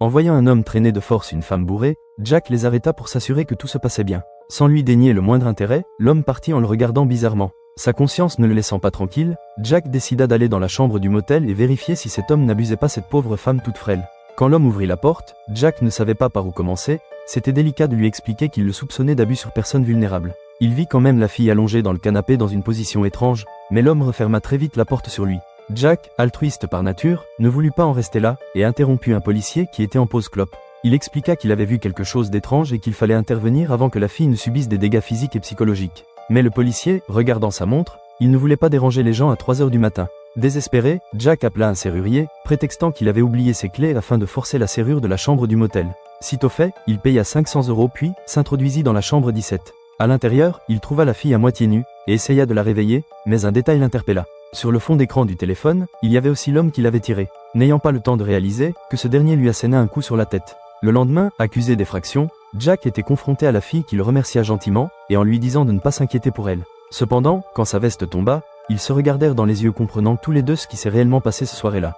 En voyant un homme traîner de force une femme bourrée, Jack les arrêta pour s'assurer que tout se passait bien. Sans lui dénier le moindre intérêt, l'homme partit en le regardant bizarrement. Sa conscience ne le laissant pas tranquille, Jack décida d'aller dans la chambre du motel et vérifier si cet homme n'abusait pas cette pauvre femme toute frêle. Quand l'homme ouvrit la porte, Jack ne savait pas par où commencer, c'était délicat de lui expliquer qu'il le soupçonnait d'abus sur personne vulnérable. Il vit quand même la fille allongée dans le canapé dans une position étrange, mais l'homme referma très vite la porte sur lui. Jack, altruiste par nature, ne voulut pas en rester là, et interrompit un policier qui était en pause clope. Il expliqua qu'il avait vu quelque chose d'étrange et qu'il fallait intervenir avant que la fille ne subisse des dégâts physiques et psychologiques. Mais le policier, regardant sa montre, il ne voulait pas déranger les gens à 3 heures du matin. Désespéré, Jack appela un serrurier, prétextant qu'il avait oublié ses clés afin de forcer la serrure de la chambre du motel. Sitôt fait, il paya 500 € puis s'introduisit dans la chambre 17. À l'intérieur, il trouva la fille à moitié nue, et essaya de la réveiller, mais un détail l'interpella. Sur le fond d'écran du téléphone, il y avait aussi l'homme qui l'avait tiré, n'ayant pas le temps de réaliser que ce dernier lui asséna un coup sur la tête. Le lendemain, accusé d'effraction, Jack était confronté à la fille qui le remercia gentiment, et en lui disant de ne pas s'inquiéter pour elle. Cependant, quand sa veste tomba, ils se regardèrent dans les yeux comprenant tous les deux ce qui s'est réellement passé ce soir-là.